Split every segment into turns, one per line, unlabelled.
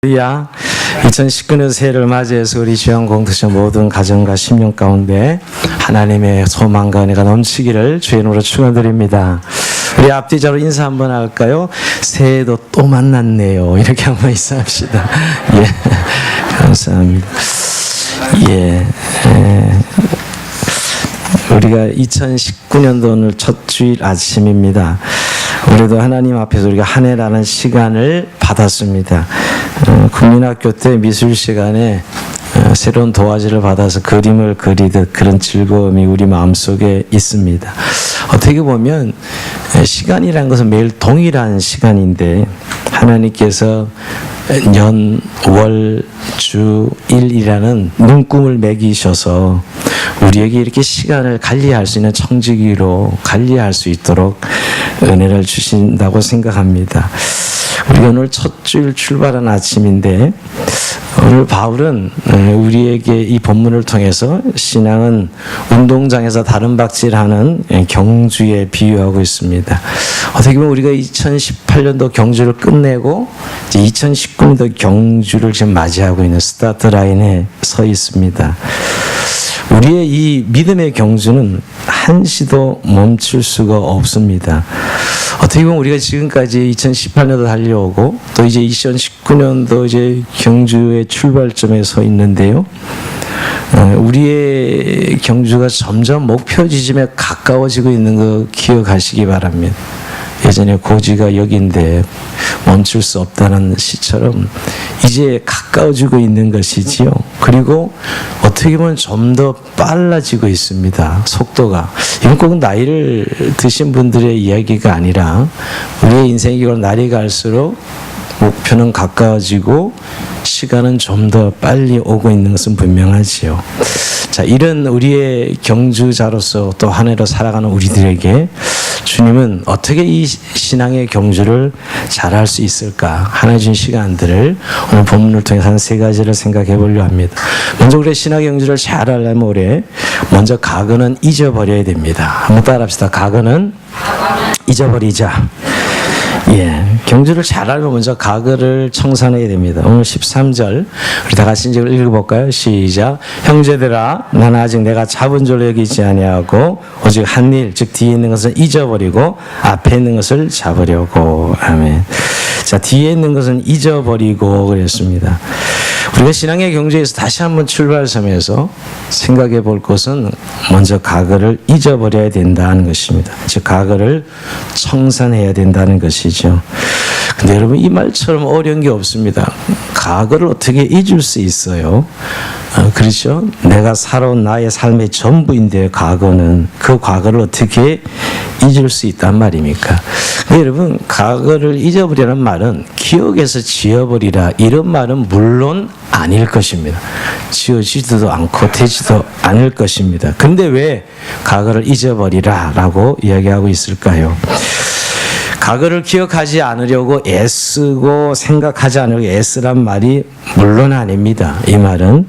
할렐루야. 2019년 새해를 맞이해서 우리 주양 공동체 모든 가정과 심령 가운데 하나님의 소망과 은혜가 넘치기를 주의 이름으로 축원드립니다. 우리 앞뒤자로 인사 한번 할까요? 새해도 또 만났네요. 이렇게 한번 인사합시다. 예, 감사합니다. 우리가 2019년도 오늘 첫 주일 아침입니다. 올해도 하나님 앞에서 우리가 한 해라는 시간을 받았습니다. 국민학교 때 미술 시간에 새로운 도화지를 받아서 그림을 그리듯 그런 즐거움이 우리 마음속에 있습니다. 어떻게 보면 시간이라는 것은 매일 동일한 시간인데 하나님께서 년, 월, 주, 일이라는 눈금을 매기셔서 우리에게 이렇게 시간을 관리할 수 있는 청지기로 관리할 수 있도록 은혜를 주신다고 생각합니다. 우리가 오늘 첫 주일 출발한 아침인데 오늘 바울은 우리에게 이 본문을 통해서 신앙은 운동장에서 다른박질하는 경주에 비유하고 있습니다. 어떻게 보면 우리가 2018년도 경주를 끝내고 이제 2019년도 경주를 지금 맞이하고 있는 스타트 라인에 서 있습니다. 우리의 이 믿음의 경주는 한시도 멈출 수가 없습니다. 어떻게 보면 우리가 지금까지 2018년도 달려오고 또 이제 2019년도 이제 경주의 출발점에 서 있는데요. 우리의 경주가 점점 목표 지점에 가까워지고 있는 거 기억하시기 바랍니다. 예전에 고지가 여기인데 멈출 수 없다는 시처럼 이제 가까워지고 있는 것이지요. 그리고 어떻게 보면 좀 더 빨라지고 있습니다. 속도가. 이건 꼭 나이를 드신 분들의 이야기가 아니라 우리의 인생이 날이 갈수록 목표는 가까워지고 시간은 좀 더 빨리 오고 있는 것은 분명하지요. 자, 이런 우리의 경주자로서 또 한 해로 살아가는 우리들에게 주님은 어떻게 이 신앙의 경주를 잘할 수 있을까? 하나 준 시간들을 오늘 본문을 통해서 한 세 가지를 생각해 보려 합니다. 먼저 우리의 신앙의 경주를 잘하려면 올해 먼저 과거는 잊어버려야 됩니다. 한번 따라합시다. 과거는 잊어버리자. 경주를 잘하려면 먼저 과거를 청산해야 됩니다. 오늘 13절 우리 다 같이 이제 읽어볼까요? 시작. 형제들아, 나는 아직 내가 잡은 줄로 여기지 아니하고 오직 한 일, 즉 뒤에 있는 것을 잊어버리고 앞에 있는 것을 잡으려고. 아멘. 자, 뒤에 있는 것은 잊어버리고 그랬습니다. 우리가 신앙의 경주에서 다시 한번 출발점에서 생각해 볼 것은 먼저 과거를 잊어버려야 된다는 것입니다. 즉 과거를 청산해야 된다는 것이죠. 근데 여러분 이 말처럼 어려운 게 없습니다. 과거를 어떻게 잊을 수 있어요? 그렇죠? 내가 살아온 나의 삶의 전부인데 과거는 그 과거를 어떻게 잊을 수 있단 말입니까? 근데 여러분 과거를 잊어버리라는 말은 기억에서 지워버리라 이런 말은 물론 아닐 것입니다. 지워지지도 않고 되지도 않을 것입니다. 근데 왜 과거를 잊어버리라 라고 이야기하고 있을까요? 과거를 기억하지 않으려고 애쓰고 생각하지 않으려고 애쓰란 말이 물론 아닙니다. 이 말은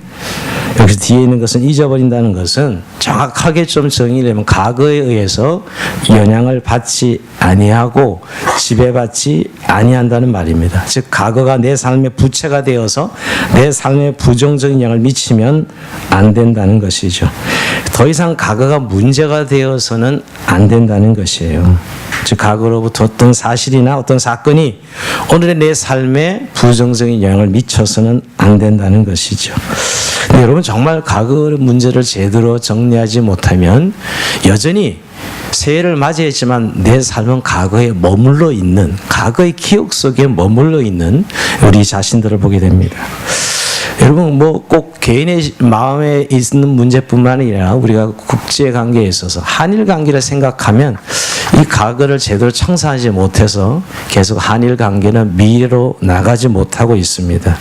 여기서 뒤에 있는 것은 잊어버린다는 것은 정확하게 좀 정의되면 과거에 의해서 영향을 받지 아니하고 지배받지 아니한다는 말입니다. 즉 과거가 내 삶의 부채가 되어서 내 삶에 부정적인 영향을 미치면 안 된다는 것이죠. 더 이상 과거가 문제가 되어서는 안 된다는 것이에요. 즉 과거로부터 어떤 사실이나 어떤 사건이 오늘의 내 삶에 부정적인 영향을 미쳐서는 안 된다는 것이죠. 근데 여러분 정말 과거의 문제를 제대로 정리하지 못하면 여전히 새해를 맞이했지만 내 삶은 과거에 머물러 있는, 과거의 기억 속에 머물러 있는 우리 자신들을 보게 됩니다. 여러분 꼭 개인의 마음에 있는 문제뿐만 아니라 우리가 국제 관계에 있어서 한일 관계를 생각하면 이 과거를 제대로 청산하지 못해서 계속 한일 관계는 미래로 나가지 못하고 있습니다.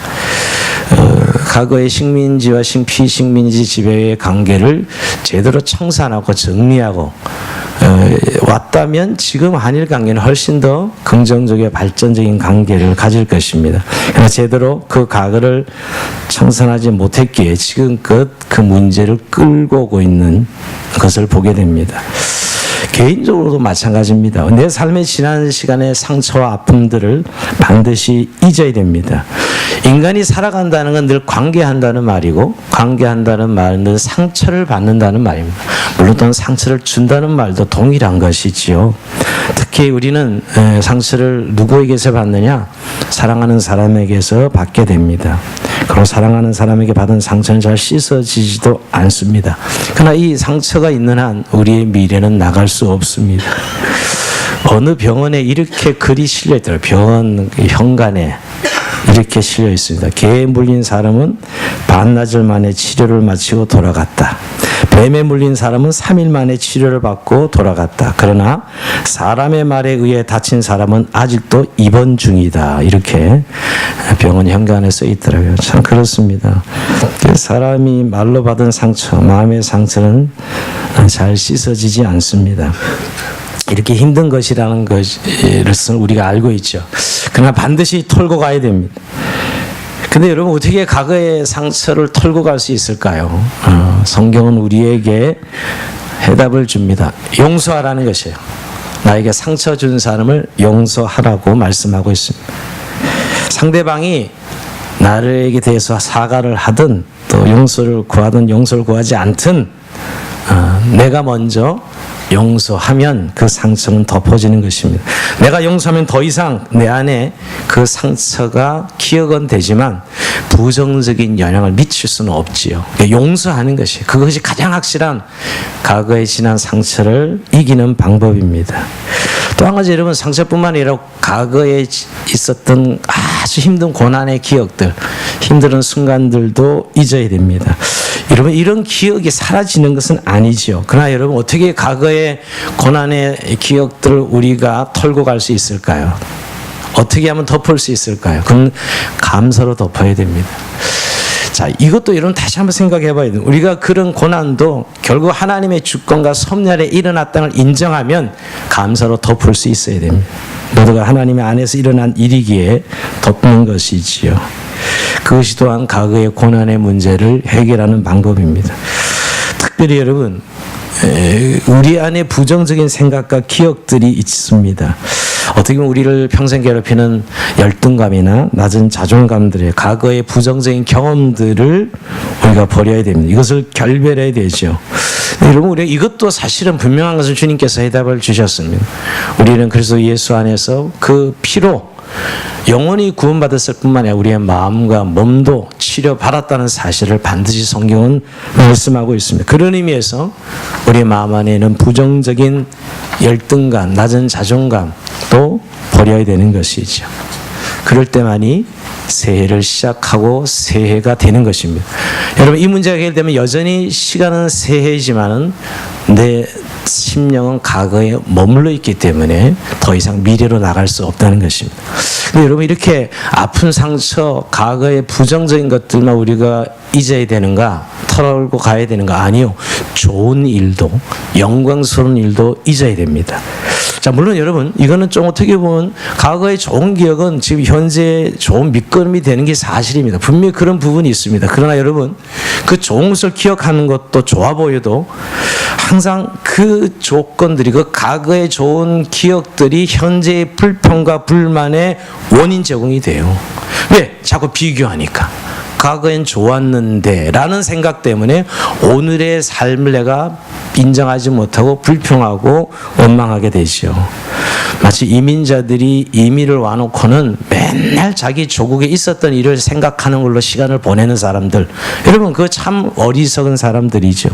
과거의 식민지와 피식민지 지배의 관계를 제대로 청산하고 정리하고 왔다면 지금 한일 관계는 훨씬 더 긍정적이고 발전적인 관계를 가질 것입니다. 그러나 제대로 그 과거를 청산하지 못했기에 지금껏 그 문제를 끌고 오고 있는 것을 보게 됩니다. 개인적으로도 마찬가지입니다. 내 삶의 지난 시간의 상처와 아픔들을 반드시 잊어야 됩니다. 인간이 살아간다는 건 늘 관계한다는 말이고, 관계한다는 말은 상처를 받는다는 말입니다. 물론 또 상처를 준다는 말도 동일한 것이지요. 특히 우리는 상처를 누구에게서 받느냐? 사랑하는 사람에게서 받게 됩니다. 그리고 사랑하는 사람에게 받은 상처는 잘 씻어지지도 않습니다. 그러나 이 상처가 있는 한 우리의 미래는 나갈 수 없습니다. 어느 병원에 이렇게 글이 실려 있더라고요. 병원 현관에 이렇게 실려 있습니다. 개에 물린 사람은 반나절 만에 치료를 마치고 돌아갔다. 뱀에 물린 사람은 3일 만에 치료를 받고 돌아갔다. 그러나 사람의 말에 의해 다친 사람은 아직도 입원 중이다. 이렇게 병원 현관에 써 있더라고요. 참 그렇습니다. 사람이 말로 받은 상처, 마음의 상처는 잘 씻어지지 않습니다. 이렇게 힘든 것이라는 것을 우리가 알고 있죠. 그러나 반드시 털고 가야 됩니다. 근데 여러분, 어떻게 과거의 상처를 털고 갈 수 있을까요? 성경은 우리에게 해답을 줍니다. 용서하라는 것이에요. 나에게 상처 준 사람을 용서하라고 말씀하고 있습니다. 상대방이 나에게 대해서 사과를 하든 또 용서를 구하든 용서를 구하지 않든 내가 먼저 용서하면 그 상처는 덮어지는 것입니다. 내가 용서하면 더 이상 내 안에 그 상처가 기억은 되지만 부정적인 영향을 미칠 수는 없지요. 용서하는 것이, 그것이 가장 확실한 과거에 지난 상처를 이기는 방법입니다. 또 한 가지, 여러분, 상처뿐만 아니라 과거에 있었던 아주 힘든 고난의 기억들, 힘든 순간들도 잊어야 됩니다. 여러분, 이런 기억이 사라지는 것은 아니죠. 그러나 여러분, 어떻게 과거의 고난의 기억들을 우리가 털고 갈 수 있을까요? 어떻게 하면 덮을 수 있을까요? 그건 감사로 덮어야 됩니다. 자, 이것도 여러분 다시 한번 생각해 봐야 돼요. 우리가 그런 고난도 결국 하나님의 주권과 섭리 아래 일어났다는 걸 인정하면 감사로 덮을 수 있어야 됩니다. 모두가 하나님의 안에서 일어난 일이기에 덮는 것이지요. 그것이 또한 과거의 고난의 문제를 해결하는 방법입니다. 특별히 여러분, 우리 안에 부정적인 생각과 기억들이 있습니다. 어떻게 보면 우리를 평생 괴롭히는 열등감이나 낮은 자존감들의 과거의 부정적인 경험들을 우리가 버려야 됩니다. 이것을 결별해야 되죠. 여러분, 우리가 이것도 사실은 분명한 것을 주님께서 해답을 주셨습니다. 우리는 그래서 예수 안에서 그 피로 영원히 구원받았을 뿐만 아니라 우리의 마음과 몸도 치료받았다는 사실을 반드시 성경은 말씀하고 있습니다. 그런 의미에서 우리의 마음 안에는 부정적인 열등감, 낮은 자존감도 버려야 되는 것이죠. 그럴 때만이 새해를 시작하고 새해가 되는 것입니다. 여러분, 이 문제가 해결되면 여전히 시간은 새해이지만은 내 심령은 과거에 머물러 있기 때문에 더 이상 미래로 나갈 수 없다는 것입니다. 근데 여러분, 이렇게 아픈 상처, 과거의 부정적인 것들만 우리가 잊어야 되는가? 털고 가야 되는가? 아니요. 좋은 일도, 영광스러운 일도 잊어야 됩니다. 자, 물론 여러분, 이거는 좀 어떻게 보면 과거의 좋은 기억은 지금 현재 좋은 밑거름이 되는 게 사실입니다. 분명히 그런 부분이 있습니다. 그러나 여러분, 그 좋은 것을 기억하는 것도 좋아 보여도 항상 그 조건들이, 그 과거의 좋은 기억들이 현재의 불평과 불만의 원인 제공이 돼요. 왜? 자꾸 비교하니까. 과거엔 좋았는데 라는 생각 때문에 오늘의 삶을 내가 인정하지 못하고 불평하고 원망하게 되죠. 마치 이민자들이 이민을 와놓고는 맨날 자기 조국에 있었던 일을 생각하는 걸로 시간을 보내는 사람들, 여러분, 그거 참 어리석은 사람들이죠.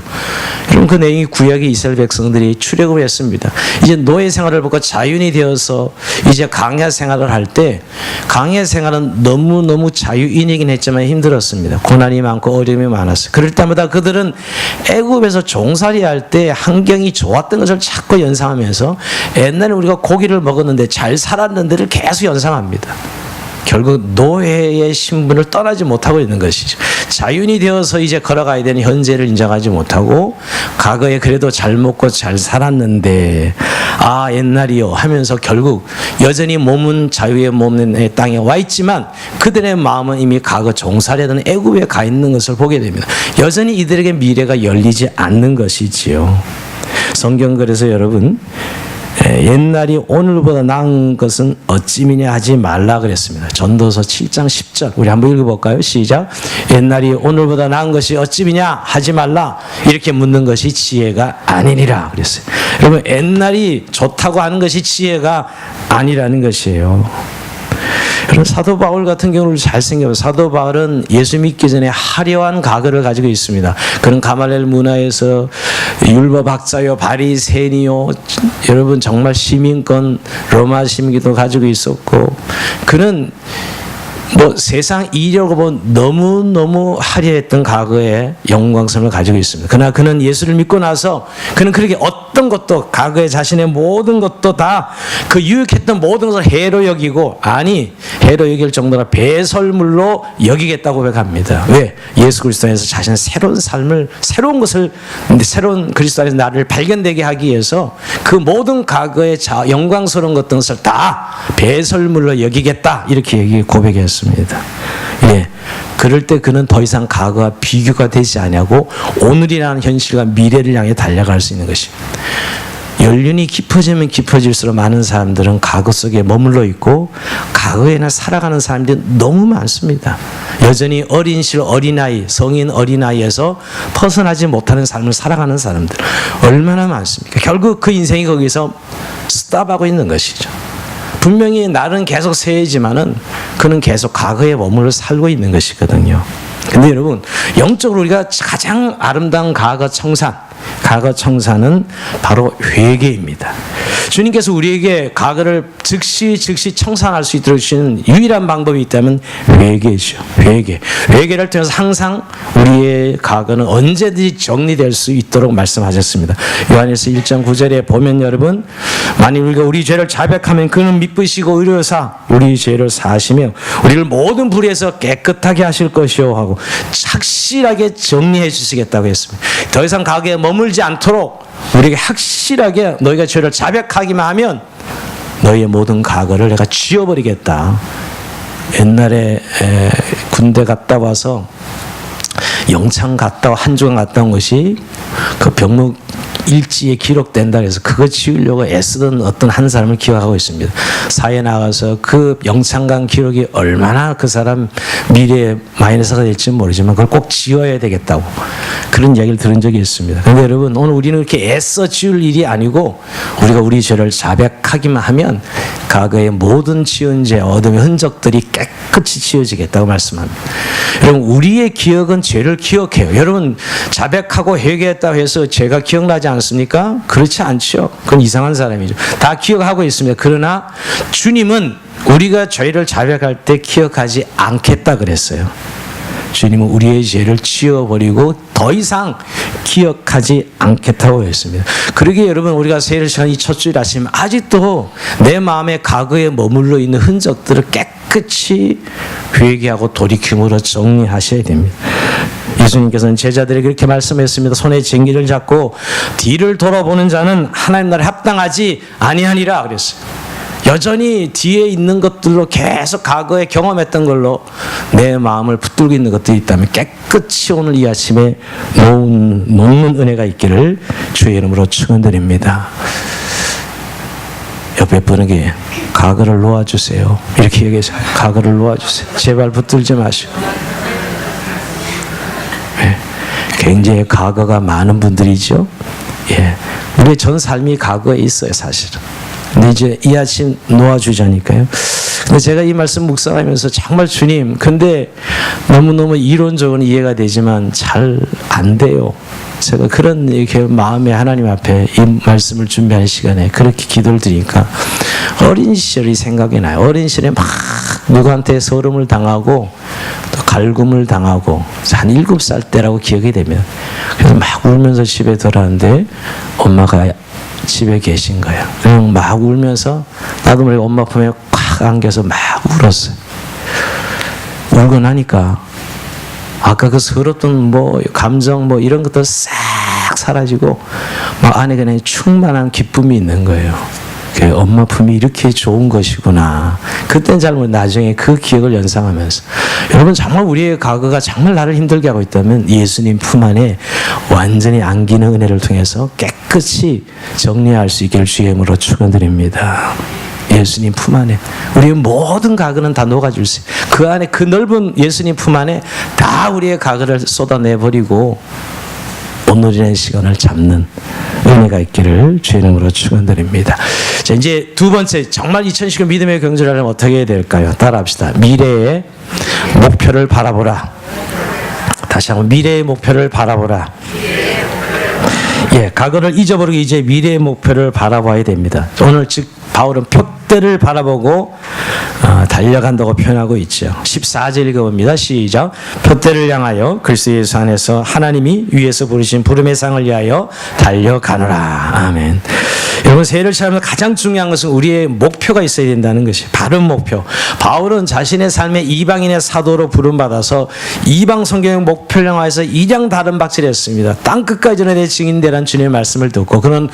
여러분, 그 내용이 구약의 이스라엘 백성들이 출애굽을 했습니다. 이제 노예 생활을 벗고 자유인이 되어서 이제 광야 생활을 할 때, 광야 생활은 너무너무 자유인이긴 했지만 힘들었습니다. 고난이 많고 어려움이 많았어요. 그럴 때마다 그들은 애굽에서 종살이 할 때 환경이 좋았던 것을 자꾸 연상하면서 옛날에 우리가 고기를 먹었는데 잘 살았는데를 계속 연상합니다. 결국 노예의 신분을 떠나지 못하고 있는 것이죠. 자유인이 되어서 이제 걸어가야 되는 현재를 인정하지 못하고 과거에 그래도 잘 먹고 잘 살았는데 아 옛날이요 하면서 결국 여전히 몸은 자유의 몸의 땅에 와 있지만 그들의 마음은 이미 과거 종살이하던 애굽에 가 있는 것을 보게 됩니다. 여전히 이들에게 미래가 열리지 않는 것이지요. 성경 그래서 여러분 옛날이 오늘보다 나은 것은 어찌미냐 하지 말라 그랬습니다. 전도서 7장 10절 우리 한번 읽어볼까요? 시작. 옛날이 오늘보다 나은 것이 어찌미냐 하지 말라 이렇게 묻는 것이 지혜가 아니니라 그랬어요. 여러분 옛날이 좋다고 하는 것이 지혜가 아니라는 것이에요. 그런 사도 바울 같은 경우를 잘 생각해보세요. 사도 바울은 예수 믿기 전에 화려한 과거를 가지고 있습니다. 그는 가말리엘 문화에서 율법학자요 바리새인이요 여러분 정말 시민권 로마 시민기도 가지고 있었고 그는 세상 이력으로 너무너무 화려했던 과거의 영광성을 가지고 있습니다. 그러나 그는 예수를 믿고 나서 그는 그렇게 어떤 것도 과거의 자신의 모든 것도 다 그 유익했던 모든 것을 해로 여기고 해로 여길 정도가 배설물로 여기겠다고 고백합니다. 왜? 예수 그리스도 안에서 자신의 새로운 삶을 새로운 그리스도 안에서 나를 발견되게 하기 위해서 그 모든 과거의 영광스러운 것들을 다 배설물로 여기겠다 이렇게 고백했습니다. 예. 그럴 때 그는 더 이상 과거와 비교가 되지 않냐고 오늘이라는 현실과 미래를 향해 달려갈 수 있는 것입니다. 연륜이 깊어지면 깊어질수록 많은 사람들은 과거 속에 머물러 있고 과거에나 살아가는 사람들이 너무 많습니다. 여전히 어린 시절 어린아이, 성인 어린아이에서 벗어나지 못하는 삶을 살아가는 사람들 얼마나 많습니까? 결국 그 인생이 거기서 스탑하고 있는 것이죠. 분명히 날은 계속 새지만은 그는 계속 과거에 머물러 살고 있는 것이거든요. 근데 여러분 영적으로 우리가 가장 아름다운 과거 청산은 바로 회개입니다. 주님께서 우리에게 과거를 즉시 청산할 수 있도록 주시는 유일한 방법이 있다면 회개죠. 회개를 통해서 항상 우리의 과거는 언제든지 정리될 수 있도록 말씀하셨습니다. 요한일서 1장 9절에 보면 여러분 만일 우리가 우리 죄를 자백하면 그는 미쁘시고 의로사 우리 죄를 사하시며 우리를 모든 불의에서 깨끗하게 하실 것이요 하고 확실하게 정리해 주시겠다고 했습니다. 더 이상 과거에 머물지 않도록 우리에게 확실하게 너희가 죄를 자백하기만 하면 너희의 모든 과거를 내가 지워버리겠다. 옛날에 군대 갔다 와서 영창 갔다 한 주간 갔다 온 것이 그 병목 일지에 기록된다 해서 그거 지우려고 애쓰던 어떤 한 사람을 기억하고 있습니다. 사회에 나가서 그 영창간 기록이 얼마나 그 사람 미래에 마이너스가 될지는 모르지만 그걸 꼭 지워야 되겠다고 그런 이야기를 들은 적이 있습니다. 그런데 여러분 오늘 우리는 이렇게 애써 지울 일이 아니고 우리가 우리 죄를 자백하기만 하면 과거의 모든 지은 죄, 어둠의 흔적들이 깨끗이 지워지겠다고 말씀합니다. 여러분 우리의 기억은 죄를 기억해요. 여러분 자백하고 회개했다고 해서 죄가 기억나지 않습니까? 그렇지 않죠. 그건 이상한 사람이죠. 다 기억하고 있습니다. 그러나 주님은 우리가 죄를 자백할 때 기억하지 않겠다 그랬어요. 주님은 우리의 죄를 지워버리고 더 이상 기억하지 않겠다고 했습니다. 그러기에 여러분 우리가 세례 시간 이 첫 주일 아시면 아직도 내 마음의 과거에 머물러 있는 흔적들을 깨끗이 회개하고 돌이킴으로 정리하셔야 됩니다. 예수님께서는 제자들에게 그렇게 말씀했습니다. 손에 쟁기를 잡고 뒤를 돌아보는 자는 하나님 나라에 합당하지 아니하니라 그랬어요. 여전히 뒤에 있는 것들로 계속 과거에 경험했던 걸로 내 마음을 붙들고 있는 것들이 있다면 깨끗이 오늘 이 아침에 놓는 은혜가 있기를 주의 이름으로 축원드립니다. 옆에 분에게 과거를 놓아주세요. 이렇게 얘기해서 과거를 놓아주세요. 제발 붙들지 마시고. 네. 굉장히 과거가 많은 분들이죠. 예. 우리의 전 삶이 과거에 있어요, 사실은. 근데 이제 이 아침 놓아주자니까요. 근데 제가 이 말씀 묵상하면서 정말 주님, 근데 너무너무 이론적으로 이해가 되지만 잘 안 돼요. 제가 그런 이렇게 마음에 하나님 앞에 이 말씀을 준비하는 시간에 그렇게 기도를 드리니까 어린 시절이 생각이 나요. 어린 시절에 막 누구한테 서름을 당하고 또 갈굼을 당하고 한 7살 때라고 기억이 되면 그래서 막 울면서 집에 돌아왔는데 엄마가 집에 계신 거예요. 그냥 막 울면서 나도 모르게 엄마 품에 꽉 안겨서 막 울었어요. 울고 나니까 아까 그 서럽던 감정 이런 것도 싹 사라지고 막 안에 그냥 충만한 기쁨이 있는 거예요. 그 엄마 품이 이렇게 좋은 것이구나. 그땐 잘 모르 나중에 그 기억을 연상하면서 여러분 정말 우리의 과거가 정말 나를 힘들게 하고 있다면 예수님 품 안에 완전히 안기는 은혜를 통해서 깨끗이 정리할 수 있기를 주의 이름으로 축원드립니다. 예수님 품 안에 우리의 모든 과거는 다 녹아줄 수 있어요. 그 안에 그 넓은 예수님 품 안에 다 우리의 과거를 쏟아내버리고 오늘이라는 시간을 잡는 은혜가 있기를 주의 이름으로 축원드립니다. 자, 이제 두 번째 정말 2019 믿음의 경주를 하려면 어떻게 해야 될까요? 따라합시다. 미래의 목표를 바라보라. 다시 한번 미래의 목표를 바라보라. 예, 과거를 잊어버리고 이제 미래의 목표를 바라봐야 됩니다. 오늘 즉 바울은 표대를 바라보고 달려간다고 표현하고 있죠. 14절 읽어봅니다. 시작. 표대를 향하여 그리스도 예수 안에서 하나님이 위에서 부르신 부름의 상을 위하여 달려가노라. 아멘. 여러분 새해를 찾아오면서 가장 중요한 것은 우리의 목표가 있어야 된다는 것이 바른 목표. 바울은 자신의 삶에 이방인의 사도로 부름받아서 이방 성경의 목표를 향해서 이장 다른 박질을 했습니다. 땅끝까지 내 증인되라는 주님의 말씀을 듣고 그는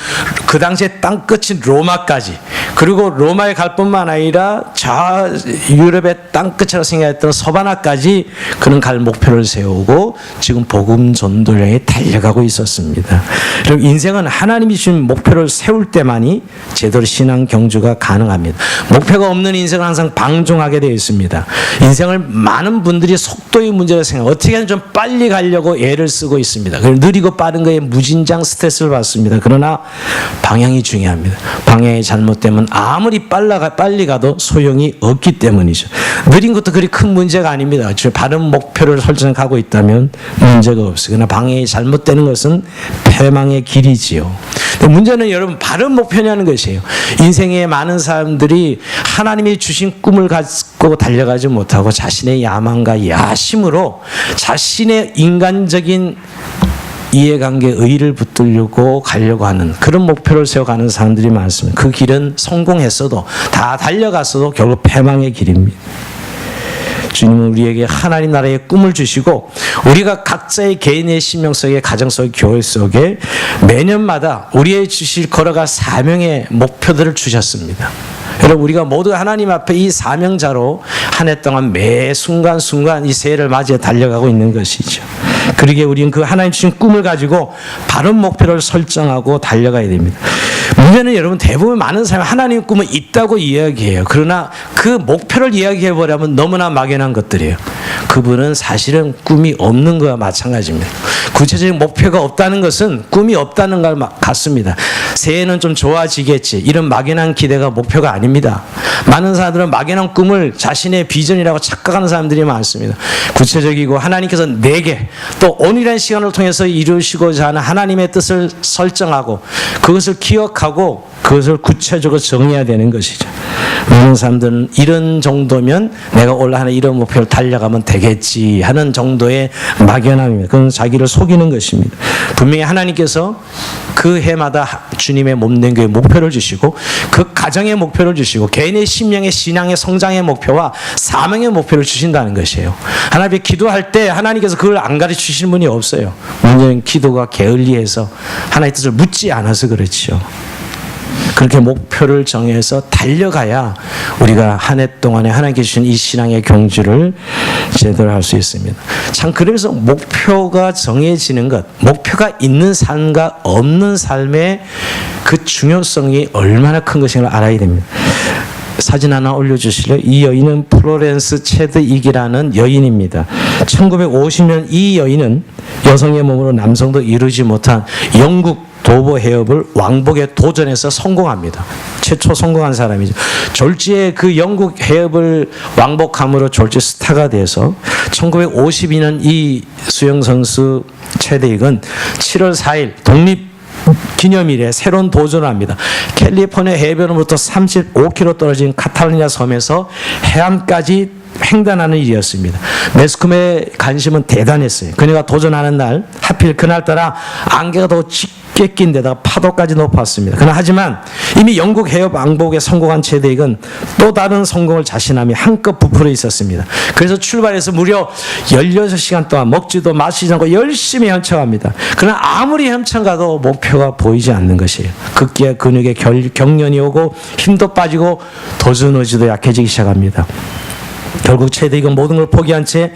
그 당시에 땅끝인 로마까지 그리고 로마에 갈 뿐만 아니라 저 유럽의 땅끝이라고 생각했던 서바나까지 그는 갈 목표를 세우고 지금 복음 전도를 향해 달려가고 있었습니다. 그럼 인생은 하나님이 주신 목표를 세울 때만이 제대로 신앙 경주가 가능합니다. 목표가 없는 인생은 항상 방종하게 되어 있습니다. 인생을 많은 분들이 속도의 문제로 생각하고 어떻게 하면 좀 빨리 가려고 애를 쓰고 있습니다. 느리고 빠른 거에 무진장 스트레스를 받습니다. 그러나 방향이 중요합니다. 방향이 잘못되면 아무리 빨리 가도 소용이 없기 때문이죠. 느린 것도 그리 큰 문제가 아닙니다. 바른 목표를 설정하고 있다면 문제가 없어요. 그러나 방향이 잘못되는 것은 패망의 길이지요. 문제는 여러분 바른 목표냐는 것이에요. 인생에 많은 사람들이 하나님이 주신 꿈을 갖고 달려가지 못하고 자신의 야망과 야심으로 자신의 인간적인 이해관계 의의를 붙들려고 가려고 하는 그런 목표를 세워가는 사람들이 많습니다. 그 길은 성공했어도 다 달려갔어도 결국 패망의 길입니다. 주님은 우리에게 하나님 나라의 꿈을 주시고 우리가 각자의 개인의 신명 속에 가정 속에 교회 속에 매년마다 우리의 주실 걸어갈 사명의 목표들을 주셨습니다. 여러분 우리가 모두 하나님 앞에 이 사명자로 한 해 동안 매 순간순간 이 새해를 맞이해 달려가고 있는 것이죠. 그러기에 우리는 그 하나님 주신 꿈을 가지고 바른 목표를 설정하고 달려가야 됩니다. 문제는 여러분 대부분 많은 사람이 하나님의 꿈은 있다고 이야기해요. 그러나 그 목표를 이야기해보려면 너무나 막연한 것들이에요. 그분은 사실은 꿈이 없는 거와 마찬가지입니다. 구체적인 목표가 없다는 것은 꿈이 없다는 것 같습니다. 새해는 좀 좋아지겠지 이런 막연한 기대가 목표가 아닙니다. 많은 사람들은 막연한 꿈을 자신의 비전이라고 착각하는 사람들이 많습니다. 구체적이고 하나님께서 내게 또 오늘이라는 시간을 통해서 이루시고자 하는 하나님의 뜻을 설정하고 그것을 기억하고 그것을 구체적으로 정해야 되는 것이죠. 많은 사람들은 이런 정도면 내가 올 한해 이런 목표를 달려가면 되겠지 하는 정도의 막연함입니다. 그건 자기를 속이는 것입니다. 분명히 하나님께서 그 해마다 주님의 몸된 교회의 목표를 주시고 그 가정의 목표를 주시고 개인의 심령의 신앙의 성장의 목표와 사명의 목표를 주신다는 것이에요. 하나님께 기도할 때 하나님께서 그걸 안 가르쳐 주시는 분이 없어요. 문제는 기도가 게을리해서 하나님의 뜻을 묻지 않아서 그렇죠. 그렇게 목표를 정해서 달려가야 우리가 한 해 동안에 하나님께 주신 이 신앙의 경주를 제대로 할 수 있습니다. 참 그래서 목표가 정해지는 것, 목표가 있는 삶과 없는 삶의 그 중요성이 얼마나 큰 것인가를 알아야 됩니다. 사진 하나 올려주실래요? 이 여인은 플로렌스 체드익이라는 여인입니다. 1950년 이 여인은 여성의 몸으로 남성도 이루지 못한 영국 도보 해협을 왕복에 도전해서 성공합니다. 최초 성공한 사람이죠. 졸지에 그 영국 해협을 왕복함으로 졸지 스타가 돼서 1952년 이 수영선수 체드익은 7월 4일 독립 기념일에 새로운 도전을 합니다. 캘리포니아 해변으로부터 35km 떨어진 카탈루냐 섬에서 해안까지 횡단하는 일이었습니다. 매스컴의 관심은 대단했어요. 그녀가 도전하는 날 하필 그날따라 안개가 더 꺾인 데다가 파도까지 높았습니다. 그러나 하지만 이미 영국 해협 왕복에 성공한 최대익은 또 다른 성공을 자신함이 한껏 부풀어 있었습니다. 그래서 출발해서 무려 16시간 동안 먹지도 마시지 않고 열심히 헤엄쳐갑니다. 그러나 아무리 헤엄쳐가도 목표가 보이지 않는 것이에요. 급기야 근육에 경련이 오고 힘도 빠지고 도전 의지도 약해지기 시작합니다. 결국 최대익은 모든 걸 포기한 채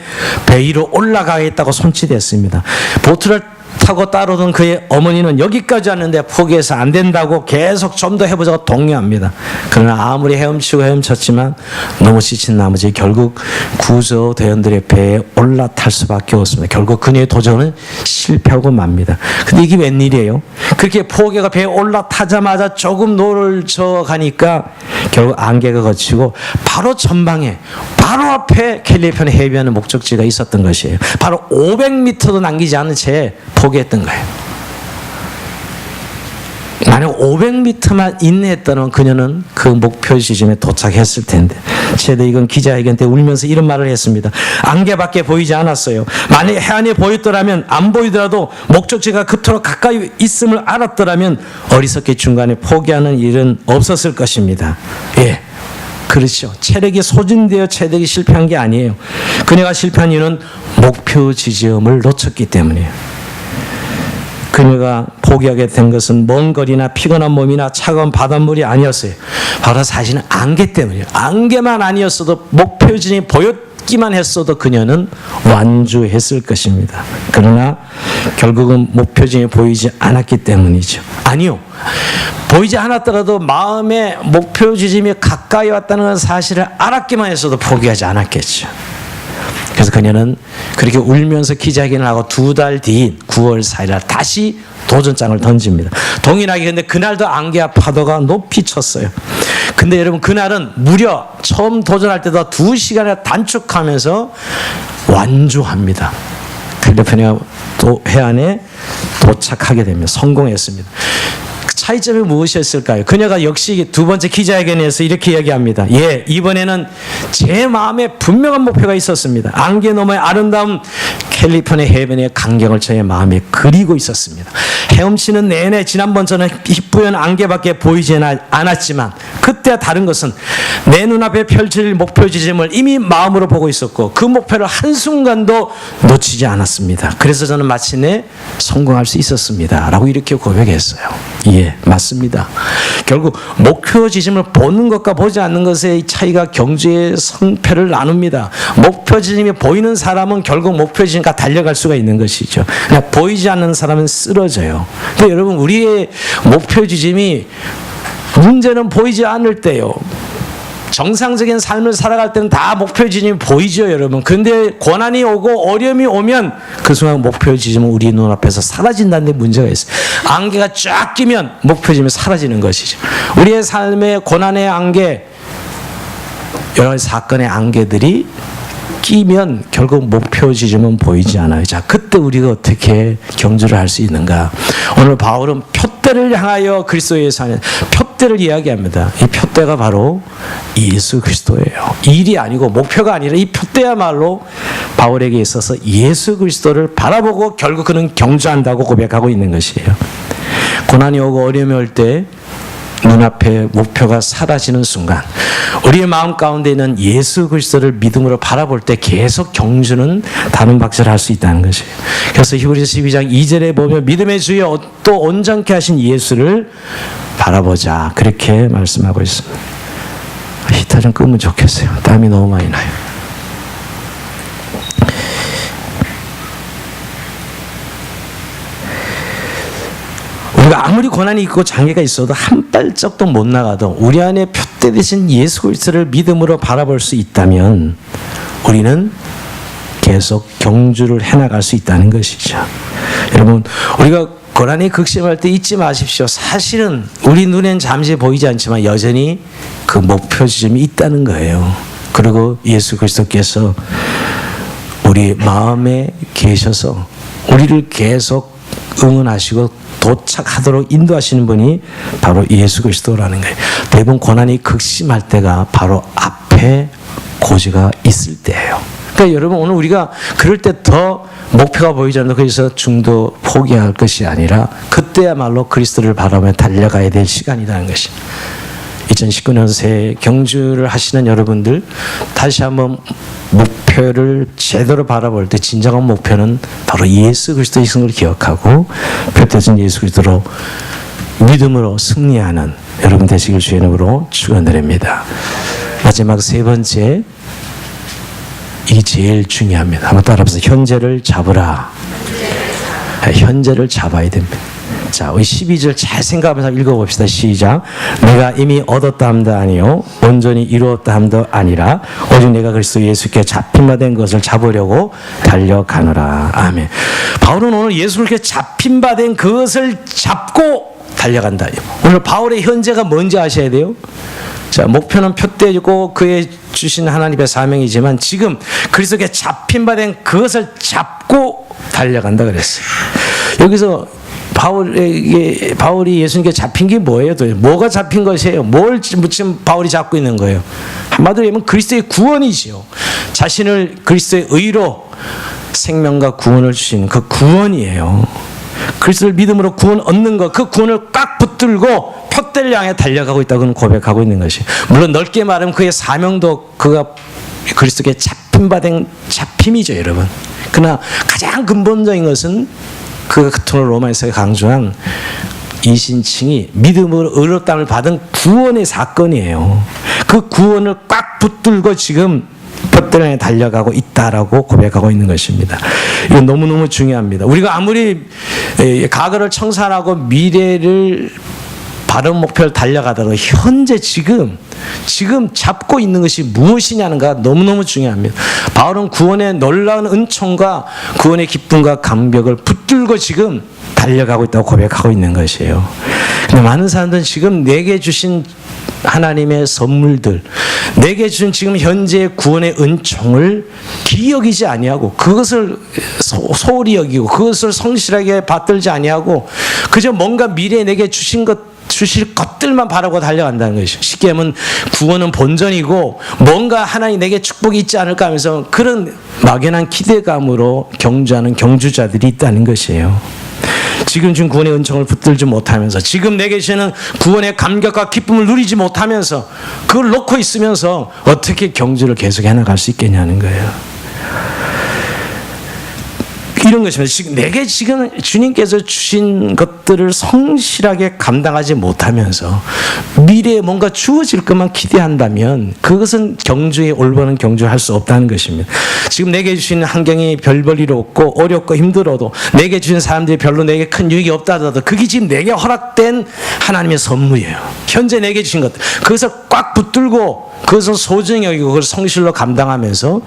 배 위로 올라가겠다고 손짓했습니다. 보트를 타고 따라오던 그의 어머니는 여기까지 왔는데 포기해서 안 된다고 계속 좀 더 해보자고 독려합니다. 그러나 아무리 헤엄쳤지만 너무 지친 나머지 결국 구조대원들의 배에 올라탈 수밖에 없습니다. 결국 그녀의 도전은 실패하고 맙니다. 근데 이게 웬일이에요? 그렇게 포기가 배에 올라타자마자 조금 노를 져가니까 결국 안개가 걷히고 바로 전방에 바로 앞에 캘리포니아 해변의 목적지가 있었던 것이에요. 바로 500m도 남기지 않은 채 포기했던 거예요. 만약 500m만 인내했다면 그녀는 그 목표 지점에 도착했을 텐데 최대익은 기자회견 때 울면서 이런 말을 했습니다. 안개밖에 보이지 않았어요. 만약 해안이 보였더라면 안 보이더라도 목적지가 그토록 가까이 있음을 알았더라면 어리석게 중간에 포기하는 일은 없었을 것입니다. 예. 그렇죠. 체력이 소진되어 최대익이 실패한 게 아니에요. 그녀가 실패한 이유는 목표 지점을 놓쳤기 때문이에요. 그녀가 포기하게 된 것은 먼 거리나 피곤한 몸이나 차가운 바닷물이 아니었어요. 바로 사실은 안개 때문이에요. 안개만 아니었어도 목표 지점이 보였기만 했어도 그녀는 완주했을 것입니다. 그러나 결국은 목표 지점이 보이지 않았기 때문이죠. 아니요. 보이지 않았더라도 마음의 목표 지점이 가까이 왔다는 사실을 알았기만 했어도 포기하지 않았겠죠. 그래서 그녀는 그렇게 울면서 기자회견을 하고 2달 뒤인 9월 4일 날 다시 도전장을 던집니다. 동일하게 근데 그날도 안개와 파도가 높이 쳤어요. 근데 여러분 그날은 무려 처음 도전할 때도 2시간을 단축하면서 완주합니다. 캘리포니아 해안에 도착하게 됩니다. 성공했습니다. 차이점이 무엇이었을까요? 그녀가 역시 두 번째 기자회견에서 이렇게 이야기합니다. 예, 이번에는 제 마음에 분명한 목표가 있었습니다. 안개 너머의 아름다운 캘리포니아 해변의 광경을 저의 마음에 그리고 있었습니다. 헤엄치는 내내 지난번처럼 희뿌연 안개밖에 보이지 않았지만 그때와 다른 것은 내 눈앞에 펼칠 목표 지점을 이미 마음으로 보고 있었고 그 목표를 한순간도 놓치지 않았습니다. 그래서 저는 마침내 성공할 수 있었습니다. 라고 이렇게 고백했어요. 예, 맞습니다. 결국 목표 지점을 보는 것과 보지 않는 것의 차이가 경주의 성패를 나눕니다. 목표 지점이 보이는 사람은 결국 목표 지점과 달려갈 수가 있는 것이죠. 그냥 보이지 않는 사람은 쓰러져요. 근데 여러분 우리의 목표 지점이 문제는 보이지 않을 때요. 정상적인 삶을 살아갈 때는 다 목표 지점이 보이죠, 여러분. 근데 고난이 오고 어려움이 오면 그 순간 목표 지점은 우리 눈앞에서 사라진다는 데 문제가 있어요. 안개가 쫙 끼면 목표 지점이 사라지는 것이죠. 우리의 삶의 고난의 안개, 여러 가지 사건의 안개들이 끼면 결국 목표 지점은 보이지 않아요. 자, 그때 우리가 어떻게 경주를 할 수 있는가? 오늘 바울은 표대를 향하여 그리스도에 사는 표대를 이야기합니다. 이 표대가 바로 예수 그리스도예요. 일이 아니고 목표가 아니라 이 표대야말로 바울에게 있어서 예수 그리스도를 바라보고 결국 그는 경주한다고 고백하고 있는 것이에요. 고난이 오고 어려움이 올 때 눈앞에 목표가 사라지는 순간 우리의 마음 가운데 있는 예수 그리스도를 믿음으로 바라볼 때 계속 경주는 다른 박자를 할 수 있다는 것이에요. 그래서 히브리서 12장 2절에 보면 믿음의 주여 또 온전케 하신 예수를 바라보자 그렇게 말씀하고 있습니다. 히터 좀 끄면 좋겠어요. 땀이 너무 많이 나요. 우리가 아무리 고난이 있고 장애가 있어도 한 발짝도 못 나가도 우리 안에 표대 되신 예수 그리스도를 믿음으로 바라볼 수 있다면 우리는 계속 경주를 해나갈 수 있다는 것이죠. 여러분 우리가 고난이 극심할 때 잊지 마십시오. 사실은 우리 눈엔 잠시 보이지 않지만 여전히 그 목표 지점이 있다는 거예요. 그리고 예수 그리스도께서 우리 마음에 계셔서 우리를 계속 응원하시고 도착하도록 인도하시는 분이 바로 예수 그리스도라는 거예요. 대부분 고난이 극심할 때가 바로 앞에 고지가 있을 때예요. 그러니까 여러분 오늘 우리가 그럴 때 더 목표가 보이지 않는다. 그래서 중도 포기할 것이 아니라 그때야말로 그리스도를 바라보며 달려가야 될 시간이라는 것이. 2019년 새해 경주를 하시는 여러분들 다시 한번 목표를 제대로 바라볼 때 진정한 목표는 바로 예수 그리스도의 승을 기억하고 표태진 예수 그리스도로 믿음으로 승리하는 여러분 되시길 주의 이름으로 축원드립니다. 마지막 세 번째, 이게 제일 중요합니다. 한번 따라해보세요. 현재를 잡으라. 현재를 잡아야 됩니다. 자, 우리 12절 잘 생각하면서 읽어봅시다. 시작. 내가 이미 얻었다 함도 아니요 온전히 이루었다 함도 아니라 오직 내가 그리스도 예수께 잡힌 바 된 것을 잡으려고 달려가노라. 아멘. 바울은 오늘 예수께 잡힌 바 된 그것을 잡고 달려간다. 오늘 바울의 현재가 뭔지 아셔야 돼요. 자, 목표는 표대이고 그의 주신 하나님의 사명이지만 지금 그리스도께 잡힌 바 된 그것을 잡고 달려간다 그랬어요. 여기서 바울이 예수님께 잡힌 게 뭐예요? 뭐가 잡힌 것이에요? 뭘 지금 바울이 잡고 있는 거예요? 한마디로 하면 그리스도의 구원이지요. 자신을 그리스도의 의로 생명과 구원을 주신 그 구원이에요. 그리스도를 믿음으로 구원 얻는 것, 그 구원을 꽉 붙들고 표대를 향해 달려가고 있다고 고백하고 있는 것이. 물론 넓게 말하면 그의 사명도 그가 그리스도께 잡힌 바 된 잡힘이죠, 여러분. 그러나 가장 근본적인 것은 그 오늘 로마에서 강조한 이신칭이 믿음으로 의롭다함을 받은 구원의 사건이에요. 그 구원을 꽉 붙들고 지금 표대를 달려가고 있다라고 고백하고 있는 것입니다. 이건 너무너무 중요합니다. 우리가 아무리 과거를 청산하고 미래를 바른 목표를 달려가다가 현재 지금 잡고 있는 것이 무엇이냐는가 너무너무 중요합니다. 바울은 구원의 놀라운 은총과 구원의 기쁨과 감격을 붙들고 지금 달려가고 있다고 고백하고 있는 것이에요. 근데 많은 사람들은 지금 내게 주신 하나님의 선물들, 내게 주신 지금 현재의 구원의 은총을 기여기지 아니하고 그것을 소홀히 여기고 그것을 성실하게 받들지 아니하고 그저 뭔가 미래에 내게 주실 것들만 바라고 달려간다는 것이죠. 쉽게 하면 구원은 본전이고 뭔가 하나님 내게 축복이 있지 않을까 하면서 그런 막연한 기대감으로 경주하는 경주자들이 있다는 것이에요. 지금 준 구원의 은총을 붙들지 못하면서 지금 내게 주시는 구원의 감격과 기쁨을 누리지 못하면서 그걸 놓고 있으면서 어떻게 경주를 계속 해나갈 수 있겠냐는 거예요. 이런 것입니다. 내게 지금 주님께서 주신 것들을 성실하게 감당하지 못하면서 미래에 뭔가 주어질 것만 기대한다면 그것은 경주에 올바른 경주를 할 수 없다는 것입니다. 지금 내게 주신 환경이 별 볼일 없고 어렵고 힘들어도 내게 주신 사람들이 별로 내게 큰 유익이 없다 하더라도 그게 지금 내게 허락된 하나님의 선물이에요. 현재 내게 주신 것들 그것을 꽉 붙들고 그것을 소중히 여기고 그걸 성실로 감당하면서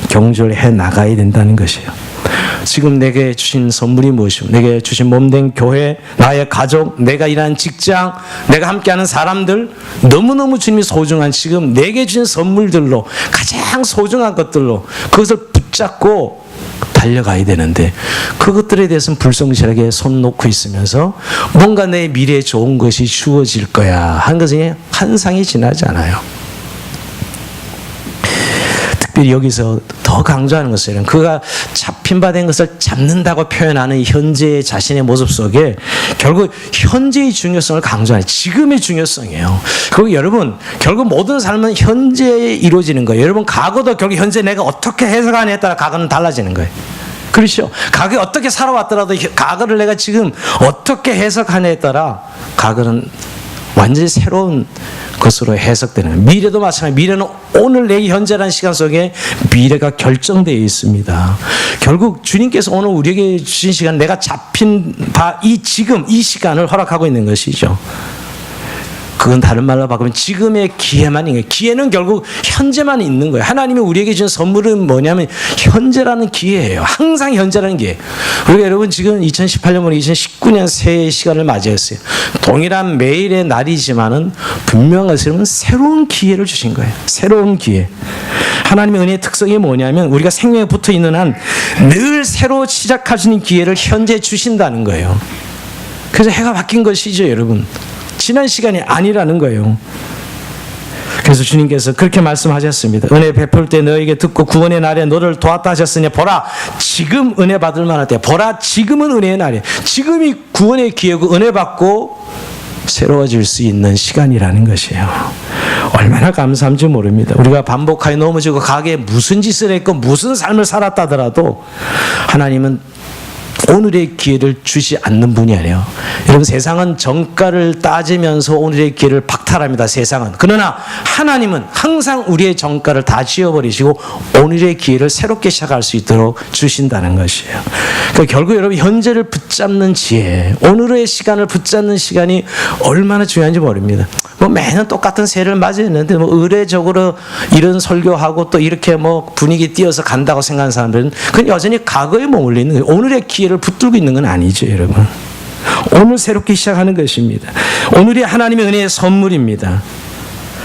경주를 해나가야 된다는 것이에요. 지금 내게 주신 선물이 무엇이고 내게 주신 몸된 교회, 나의 가족, 내가 일하는 직장, 내가 함께하는 사람들 너무너무 주님이 소중한 지금 내게 주신 선물들로 가장 소중한 것들로 그것을 붙잡고 달려가야 되는데 그것들에 대해서는 불성실하게 손 놓고 있으면서 뭔가 내 미래에 좋은 것이 주어질 거야 한 것이 환상이 지나지 않아요. 특별히 여기서 더 강조하는 것은 그가 잡힌 바 된 것을 잡는다고 표현하는 현재의 자신의 모습 속에 결국 현재의 중요성을 강조하는 지금의 중요성이에요. 그리고 여러분 결국 모든 삶은 현재에 이루어지는 거예요. 여러분 과거도 결국 현재 내가 어떻게 해석하느냐에 따라 과거는 달라지는 거예요. 그렇죠. 과거에 어떻게 살아왔더라도 과거를 내가 지금 어떻게 해석하느냐에 따라 과거는 완전히 새로운 것으로 해석되는 미래도 마찬가지. 미래는 오늘 내 현재라는 시간 속에 미래가 결정되어 있습니다. 결국 주님께서 오늘 우리에게 주신 시간 내가 잡힌 바 이 지금 이 시간을 허락하고 있는 것이죠. 그건 다른 말로 바꾸면 지금의 기회만 있는 거예요. 기회는 결국 현재만 있는 거예요. 하나님이 우리에게 준 선물은 뭐냐면 현재라는 기회예요. 항상 현재라는 기회. 우리가 여러분 지금 2018년부터 2019년 새해 시간을 맞이했어요. 동일한 매일의 날이지만은 분명한 것은 새로운 기회를 주신 거예요. 새로운 기회. 하나님의 은혜의 특성이 뭐냐면 우리가 생명에 붙어 있는 한 늘 새로 시작할 수 있는 기회를 현재 주신다는 거예요. 그래서 해가 바뀐 것이죠, 여러분. 지난 시간이 아니라는 거예요. 그래서 주님께서 그렇게 말씀하셨습니다. 은혜 베풀 때 너에게 듣고 구원의 날에 너를 도왔다 하셨으니 보라 지금 은혜 받을 만할 때, 보라 지금은 은혜의 날이에요. 지금이 구원의 기회고 은혜 받고 새로워질 수 있는 시간이라는 것이에요. 얼마나 감사한지 모릅니다. 우리가 반복하여 넘어지고 가게에 무슨 짓을 했고 무슨 삶을 살았다 하더라도 하나님은 오늘의 기회를 주지 않는 분이 아니에요. 여러분, 세상은 정가를 따지면서 오늘의 기회를 박탈합니다. 세상은. 그러나 하나님은 항상 우리의 정가를 다 지워버리시고 오늘의 기회를 새롭게 시작할 수 있도록 주신다는 것이에요. 그러니까 결국 여러분, 현재를 붙잡는 지혜, 오늘의 시간을 붙잡는 시간이 얼마나 중요한지 모릅니다. 매년 똑같은 새해를 맞이했는데 의례적으로 이런 설교하고 또 이렇게 분위기 띄어서 간다고 생각하는 사람들은 그건 여전히 과거에 머물러 있는 거예요. 오늘의 기회를 붙들고 있는 건 아니죠, 여러분. 오늘 새롭게 시작하는 것입니다. 오늘이 하나님의 은혜의 선물입니다.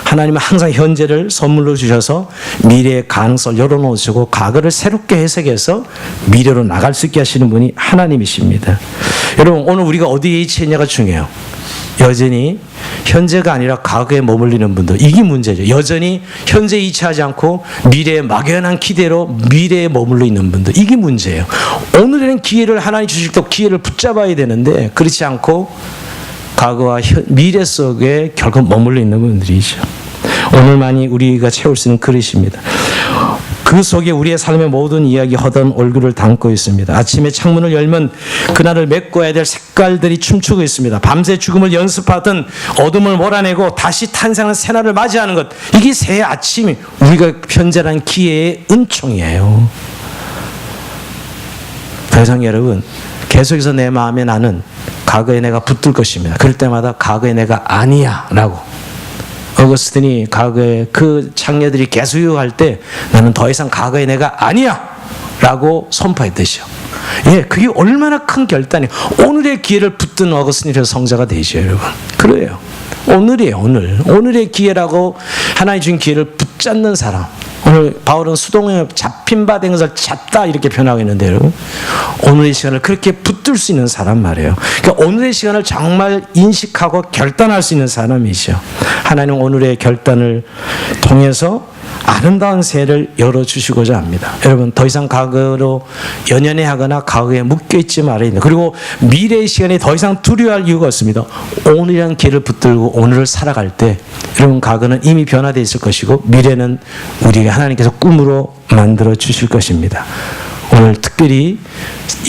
하나님은 항상 현재를 선물로 주셔서 미래의 가능성을 열어놓으시고 과거를 새롭게 해석해서 미래로 나갈 수 있게 하시는 분이 하나님이십니다. 여러분, 오늘 우리가 어디에 위치했냐가 중요해요. 여전히 현재가 아니라 과거에 머물리는 분들, 이게 문제죠. 여전히 현재에 위치하지 않고 미래의 막연한 기대로 미래에 머물러 있는 분들, 이게 문제예요. 오늘에는 기회를 하나님 주실 때 기회를 붙잡아야 되는데 그렇지 않고 과거와 미래 속에 결국 머물러 있는 분들이죠. 오늘만이 우리가 채울 수 있는 그릇입니다. 그 속에 우리의 삶의 모든 이야기, 허던 얼굴을 담고 있습니다. 아침에 창문을 열면 그날을 메꿔야 될 색깔들이 춤추고 있습니다. 밤새 죽음을 연습하던 어둠을 몰아내고 다시 탄생하는 새날을 맞이하는 것, 이게 새해 아침이 우리가 현재란 기회의 은총이에요. 더 이상 여러분, 계속해서 내 마음에 나는 과거에 내가 붙들 것입니다. 그럴 때마다 과거에 내가 아니야 라고, 어거스틴이 과거에 그 창녀들이 계속 유혹할 때 나는 더 이상 과거에 내가 아니야 라고 선포했듯이요. 예, 그게 얼마나 큰 결단이에요. 오늘의 기회를 붙든 어거스틴이라서 성자가 되죠, 여러분. 그래요. 오늘이에요, 오늘. 오늘의 기회라고 하나님 주신 기회를 붙잡는 사람. 오늘 바울은 수동에 잡힌 바 된 것을 잡다 이렇게 표현하고 있는데, 여러분, 오늘의 시간을 그렇게 붙들 수 있는 사람 말이에요. 그러니까 오늘의 시간을 정말 인식하고 결단할 수 있는 사람이죠. 하나님은 오늘의 결단을 통해서 아름다운 새해를 열어주시고자 합니다. 여러분, 더 이상 과거로 연연해하거나 과거에 묶여있지 말아야 됩니다. 그리고 미래의 시간에 더 이상 두려워할 이유가 없습니다. 오늘이라는 길을 붙들고 오늘을 살아갈 때 여러분, 과거는 이미 변화되어 있을 것이고 미래는 우리가 하나님께서 꿈으로 만들어 주실 것입니다. 오늘 특별히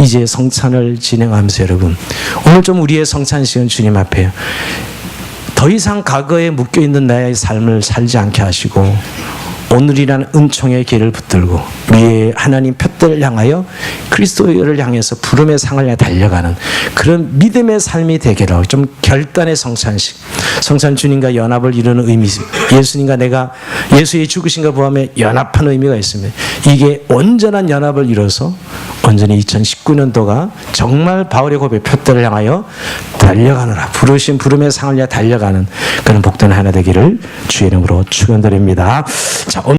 이제 성찬을 진행하면서 여러분, 오늘 좀 우리의 성찬 시간 주님 앞에 더 이상 과거에 묶여있는 나의 삶을 살지 않게 하시고 오늘이라는 은총의 길을 붙들고 미래의 하나님 표대를 향하여 그리스도를 향해서 부름의 상을 향해 달려가는 그런 믿음의 삶이 되기를 하고, 좀 결단의 성찬식, 성찬 주님과 연합을 이루는 의미, 예수님과 내가 예수의 죽으심과 부활에 연합하는 의미가 있습니다. 이게 온전한 연합을 이뤄서 온전히 2019년도가 정말 바울의 고백 표대를 향하여 달려가느라 부르신 부름의 상을 향해 달려가는 그런 복된 하나 되기를 주의 이름으로 축원드립니다. 자,